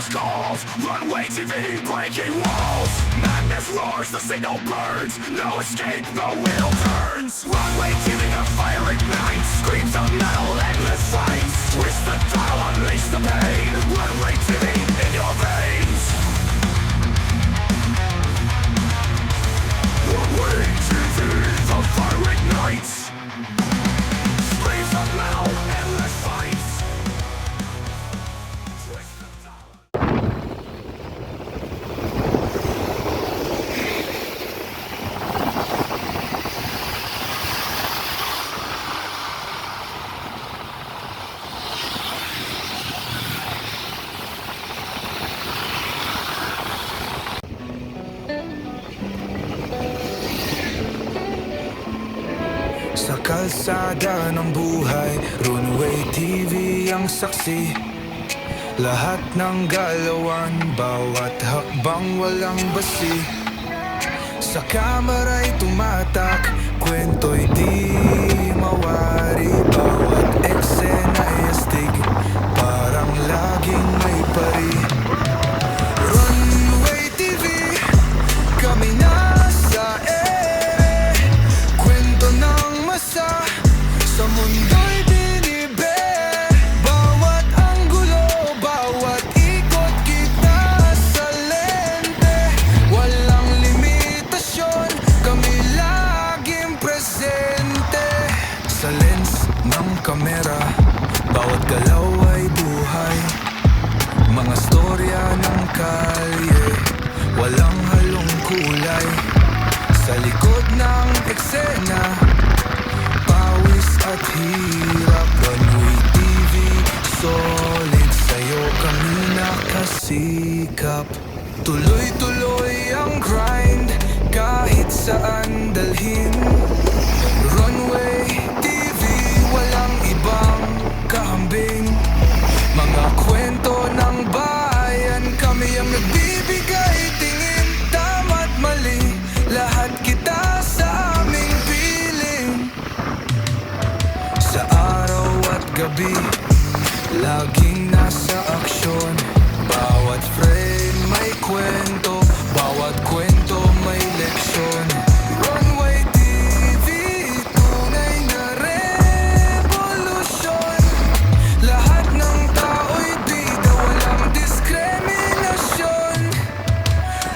lost calls. Runway TV breaking walls. Madness roars, the signal burns. No escape, the wheel turns. Runway TV, a fire ignites. Screams of metal, endless fights. Twist the dial, unleash the pain. Runway TV in your veins. Runway TV, the fire ignites. Screams of metal, endless fights. Twist the dial. Sa kalsada ng buhay, Runway TV ang saksi. Lahat ng galawan, bawat hakbang walang basi. Sa kamera'y tumatak, kwento'y di mawari. Bawat eksena'y astig, parang laging may pari. Runway TV, kami nasa kwento ng masa, sa mundo'y binibe. Bawat anggulo, bawat ikot kita sa lente. Walang limitasyon, kami laging presente. Sa lens ng kamera, bawat galaw ay buhay. Mga storya ng kalye, walang halong kulay. Sa likod ng eksena, pawis at hirap. Runway TV, solid sa'yo kami nakasikap. Tuloy-tuloy ang grind, kahit saan dalhin. Runway TV, walang ibang kahambing. Mga kwento ng bayan, kami ang nagbibigay tingin. Tama't mali, lahat kita sa aming piling. Sa araw at gabi, laging nasa aksyon. Bawat frame may kwento, bawat kwento may leksyon. Runway TV, tunay na revolusyon. Lahat ng tao'y bida, walang diskriminasyon.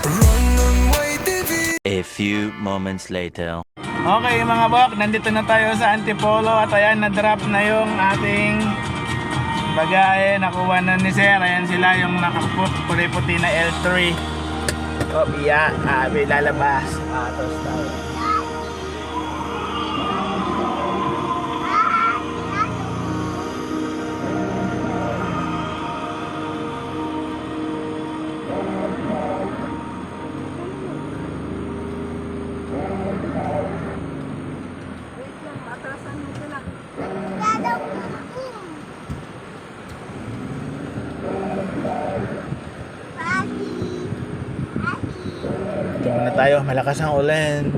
Runway TV. A few moments later. Okay mga bok, nandito na tayo sa Antipolo at ayan, na-drop na yung ating bagahe. Nakuha na ni Sir. Ayan sila yung nakaputi na L3. O, biya. May lalabas. Tapos tayo. Ito muna tayo, malakas ang ulan.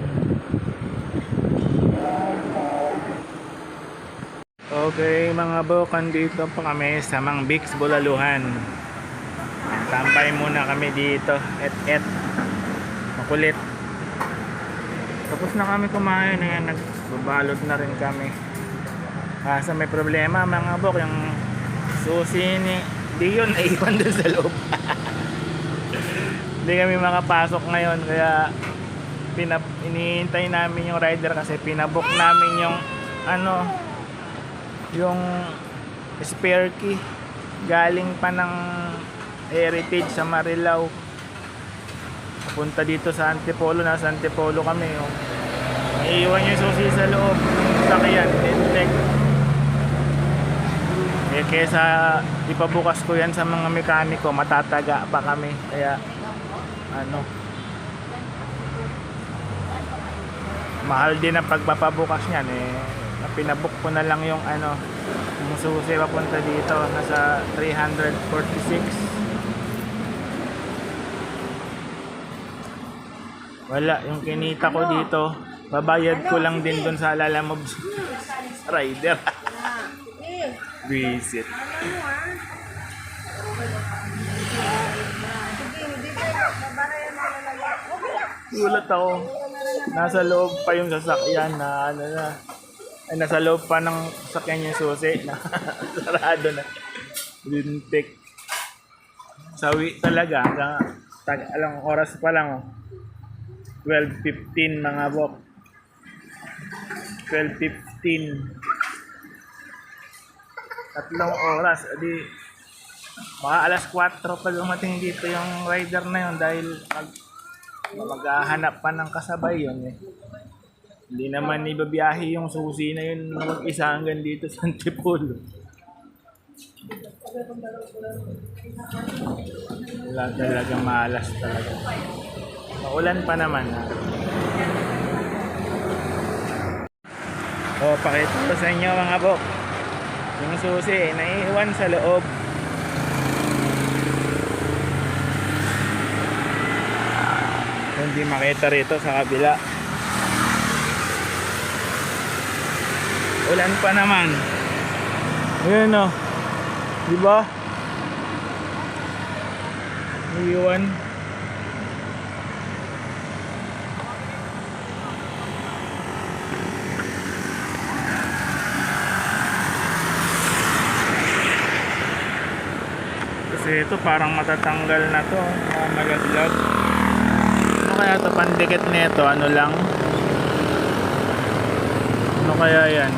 Okay mga bokan, dito pa kami sa Mang Bix, Bulaluhan. Tambay muna kami dito, makulit. Tapos na kami kumain, ayan, nagbabalot na rin kami. Kaso may problema mga bok, yung susi ni Dion naiwan doon sa loob. Hindi kami makapasok ngayon, kaya inihintay namin yung rider kasi pinabook namin yung yung spare key galing pa ng Heritage sa Marilao papunta dito sa Antipolo. Nasa Antipolo kami, yung naiiwan yung susi sa loob ng sakyan, detect. Kesa ipabukas ko yan sa mga mekaniko, matataga pa kami, kaya mahal din ang pagpapabukas niyan. Pinabook ko na lang yung yung susi papunta dito, nasa 346. Wala, yung kinita ko dito babayad ko lang din dun sa Lalamove rider. Visit. Gulat ako. Nasa loob pa yung sasakyan na ano na. Ay, nasa loob pa ng sasakyan yung susi na sarado na. Lintik. Sawi talaga. Alang oras pa lang. Oh. 12:15 mga bok. 12:15. Tatlong oras. Adi, mga alas 4 pa dumating dito yung rider na yun dahil maghahanap pa ng kasabay yun eh. Hindi naman ibabiyahe yung susi na yun mag-isa hanggang dito sa Antipolo. Wala talaga, malas talaga. Maulan pa naman ha. O, pakita ko sa inyo mga bok. Yung susi naiiwan sa loob. Hindi makita rito sa kabila. Ulan pa naman. Ayun o. Diba? Iiwan. Kasi ito parang matatanggal na to. Mga malaglag. Ano kaya ito pandikit nito? Ano lang? Ano kaya yan?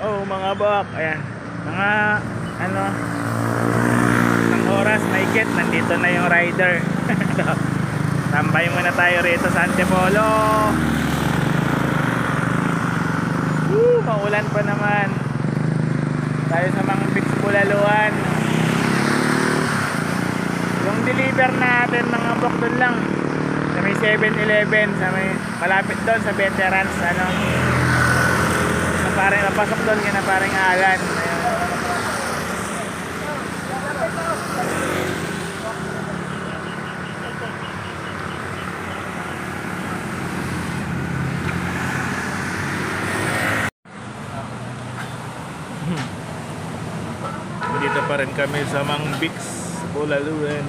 Oh, mga bak, ayan. Mga ano, ng oras mahigit, nandito na yung rider. Tambay muna tayo rito sa Antipolo. Maulan pa naman. Tayo sa mga Bix Bulaluan. Yung deliver natin mga bok doon lang sa may 7-Eleven, sa may malapit doon sa veterans, ano, na parang napasok doon kaya na parang Alan. Ayun. Dito pa rin kami sa Mang Bix Bulaluan.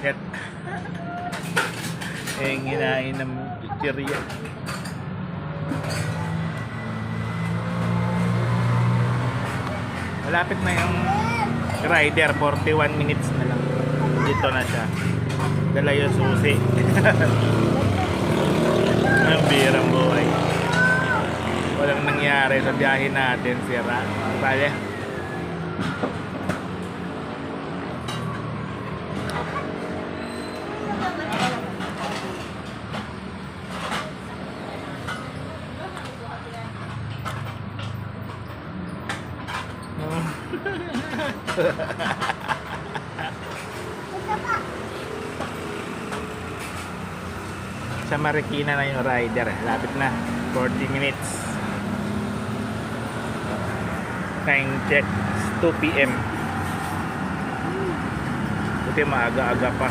Yan. Hinginain ng chichirya. Malapit na yung rider, 41 minutes na lang. Dito na siya. Dala yung susi. Ang birang buhay. Walang nangyari sa biyahe natin, sira. Bale. Sa Marikina na yung rider, lapit na, 40 minutes. Time check 2 PM. Buti maaga-aga pa.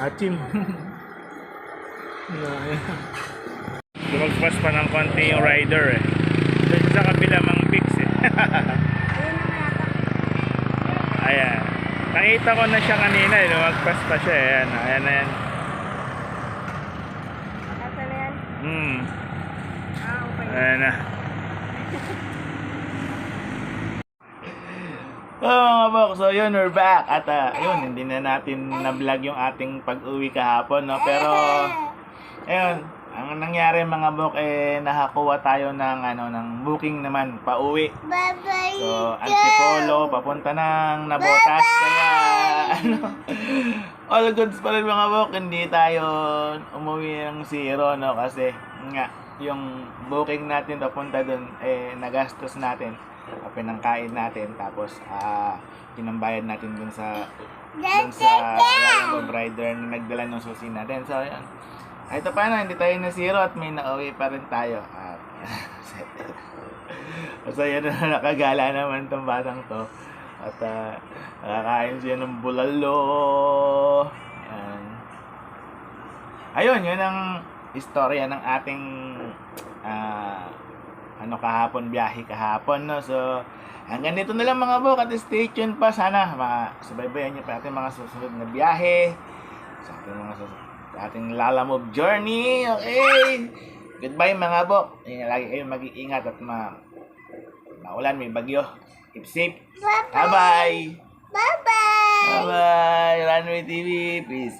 Achim. Lumagpas pa ng konti yung rider eh. Doon sa kabila Mang Bix eh. Ayan. Nakita ko na siya kanina eh. Lumagpas pa siya eh. Ayan, ayan na yan. Asa na yan? Okay. Ayan na. Oh mga bok, so yun, we're back. At yun, hindi na natin na-vlog yung ating pag-uwi kahapon, no? Pero, ayun, ang nangyari mga bok, nakakuha tayo ng, ng booking naman, pauwi. Bye-bye. So, Antipolo, papunta ng Nabotas. Kaya, all goods pa rin mga bok, hindi tayo umuwi ng zero, no? Kasi, nga, yung booking natin papunta dun, nagastos natin. Pinangkain natin, tapos, pinambayad natin dun sa Web rider na nagdala ng susi natin. So, yun. Ito pa na, hindi tayo na zero at may nauwi pa rin tayo. So, yun na, nakagala naman itong batang to. At, nakakain siya ng bulalo. Yan. ayun, yun ang istorya ng ating kahapon, biyahe kahapon, no? So, hanggang dito na lang mga bok, at stay tuned pa. Sana subaybayan nyo pa ating mga susunod na biyahe sa ating Lalamove journey. Okay? Goodbye mga bok. Lagi kayong mag-iingat at maulan, may bagyo. Keep safe. Bye-bye. Bye-bye. Bye-bye. Runway TV. Peace